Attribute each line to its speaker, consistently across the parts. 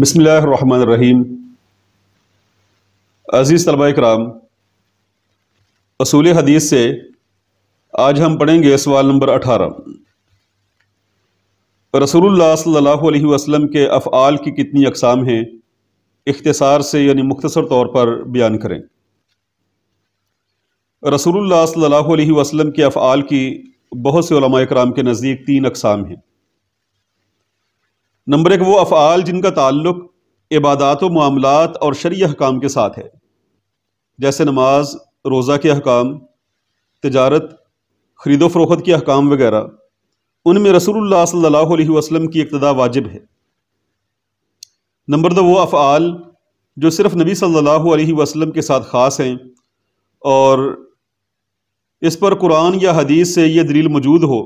Speaker 1: بسم اللہ الرحمن الرحیم۔ عزیز طلبہ اکرام، اصول حدیث سے آج ہم پڑھیں گے سوال نمبر 18۔ رسول اللہ صلی اللہ علیہ وسلم کے افعال کی کتنی اقسام ہیں؟ اختصار سے یعنی مختصر طور پر بیان کریں۔ رسول اللہ صلی اللہ علیہ وسلم کے افعال کی بہت سے علماء اکرام کے نزدیک 3 اقسام ہیں۔ نمبر 1 وہ افعال جن کا تعلق عبادات و معاملات اور شرعی احکام کے ساتھ ہے، جیسے نماز، روزہ کے احکام، تجارت، خرید و فروخت کے احکام وغیرہ۔ ان میں رسول اللہ صلی اللہ علیہ وسلم کی اقتداء واجب ہے۔ نمبر 2 وہ افعال جو صرف نبی صلی اللہ علیہ وسلم کے ساتھ خاص ہیں اور اس پر قرآن یا حدیث سے یہ دلیل موجود ہو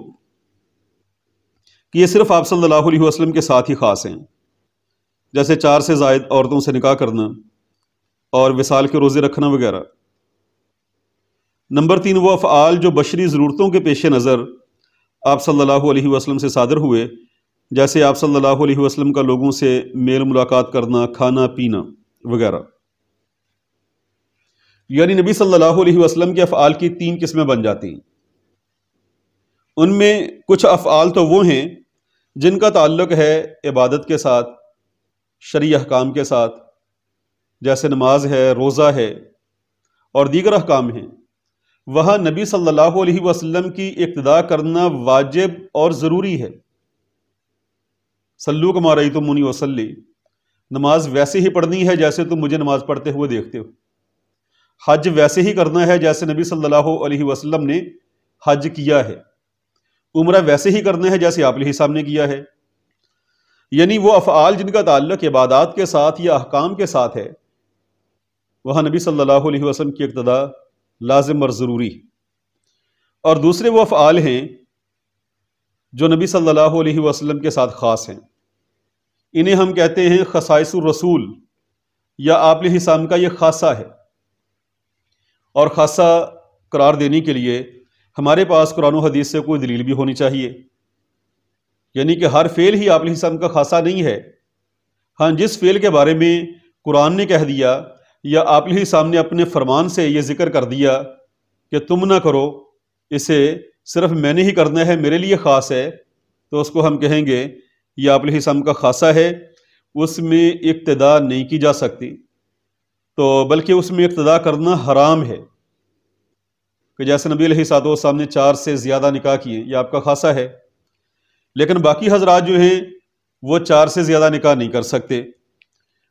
Speaker 1: کہ یہ صرف آپ صلی اللہ علیہ وسلم کے ساتھ ہی خاص ہیں، جیسے 4 سے زائد عورتوں سے نکاح کرنا اور وصال کے روزے رکھنا وغیرہ۔ نمبر 3 وہ افعال جو بشری ضرورتوں کے پیش نظر آپ صلی اللہ علیہ وسلم سے صادر ہوئے، جیسے آپ صلی اللہ علیہ وسلم کا لوگوں سے میل ملاقات کرنا، کھانا پینا وغیرہ۔ یعنی نبی صلی اللہ علیہ وسلم کے افعال کی 3 قسمیں بن جاتی ہیں۔ ان میں کچھ افعال تو وہ ہیں جن کا تعلق ہے عبادت کے ساتھ، شرعی احکام کے ساتھ، جیسے نماز ہے، روزہ ہے اور دیگر احکام ہیں۔ وہاں نبی صلی اللہ علیہ وسلم کی اقتداء کرنا واجب اور ضروری ہے۔ صلو کما رأیتمونی اصلی، نماز ویسے ہی پڑھنی ہے جیسے تم مجھے نماز پڑھتے ہوئے دیکھتے ہو۔ حج ویسے ہی کرنا ہے جیسے نبی صلی اللہ علیہ وسلم نے حج کیا ہے۔ عمرہ ویسے ہی کرنا ہے جیسے آپ علیہ السلام نے کیا ہے۔ یعنی وہ افعال جن کا تعلق عبادات کے ساتھ یا احکام کے ساتھ ہے، وہاں نبی صلی اللہ علیہ وسلم کی اقتداء لازم اور ضروری ہے۔ اور دوسرے وہ افعال ہیں جو نبی صلی اللہ علیہ وسلم کے ساتھ خاص ہیں، انہیں ہم کہتے ہیں خصائص الرسول، یا آپ علیہ السلام کا یہ خاصہ ہے۔ اور خاصہ قرار دینے کے لیے ہمارے پاس قرآن و حدیث سے کوئی دلیل بھی ہونی چاہیے، یعنی کہ ہر فعل ہی آپ علیہ السلام کا خاصہ نہیں ہے۔ ہاں، جس فعل کے بارے میں قرآن نے کہہ دیا یا آپ علیہ السلام نے اپنے فرمان سے یہ ذکر کر دیا کہ تم نہ کرو، اسے صرف میں نے ہی کرنا ہے، میرے لیے خاص ہے، تو اس کو ہم کہیں گے یہ آپ علیہ السلام کا خاصہ ہے، اس میں اقتداء نہیں کی جا سکتی، تو بلکہ اس میں اقتداء کرنا حرام ہے۔ کہ جیسے نبی علیہ السلام نے 4 سے زیادہ نکاح کیے، یہ آپ کا خاصہ ہے، لیکن باقی حضرات جو ہیں وہ 4 سے زیادہ نکاح نہیں کر سکتے۔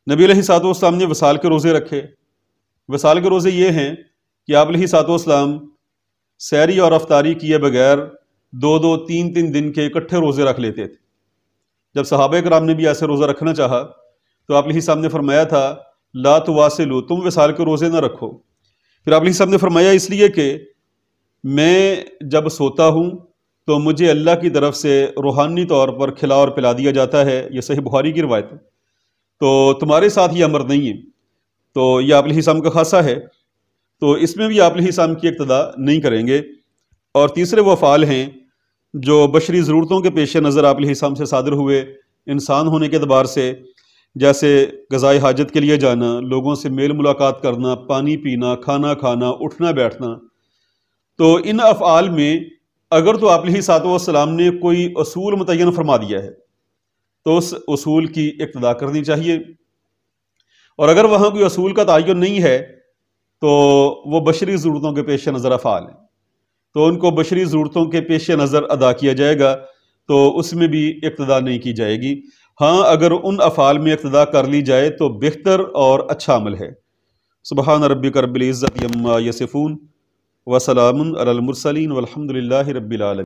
Speaker 1: نبی علیہ السلام نے وصال کے روزے رکھے۔ وصال کے روزے یہ ہیں کہ آپ علیہ السلام سحری اور افطاری کیے بغیر 2 3 دن کے اکٹھے روزے رکھ لیتے تھے۔ جب صحابہ کرام نے بھی ایسے روزہ رکھنا چاہا تو آپ علیہ السلام نے فرمایا تھا لا تواصلوا، تم وصال کے روزے نہ رکھو۔ پھر آپ علیہ السلام نے فرمایا اس لیے کہ میں جب سوتا ہوں تو مجھے اللہ کی طرف سے روحانی طور پر کھلا اور پلا دیا جاتا ہے، یہ صحیح بخاری کی روایت ہے، تو تمہارے ساتھ یہ امر نہیں ہے، تو یہ آپ علیہ السلام کا خاصہ ہے، تو اس میں بھی آپ علیہ السلام کی اقتداء نہیں کریں گے۔ اور تیسرے وہ افعال ہیں جو بشری ضرورتوں کے پیش نظر آپ علیہ السلام سے صادر ہوئے، انسان ہونے کے اعتبار سے، جیسے قضائے حاجت کے لیے جانا، لوگوں سے میل ملاقات کرنا، پانی پینا، کھانا کھانا، اٹھنا بیٹھنا۔ تو ان افعال میں اگر تو آپ علیہ السلام نے کوئی اصول متعین فرما دیا ہے تو اس اصول کی اقتداء کرنی چاہیے، اور اگر وہاں کوئی اصول کا تعین نہیں ہے تو وہ بشری ضرورتوں کے پیش نظر افعال ہیں، تو ان کو بشری ضرورتوں کے پیش نظر ادا کیا جائے گا، تو اس میں بھی اقتداء نہیں کی جائے گی۔ ہاں، اگر ان افعال میں اقتداء کر لی جائے تو بہتر اور اچھا عمل ہے۔ سبحان ربک رب العزت عما یصفون وسلام علی المرسلین والحمد للہ رب العالمین۔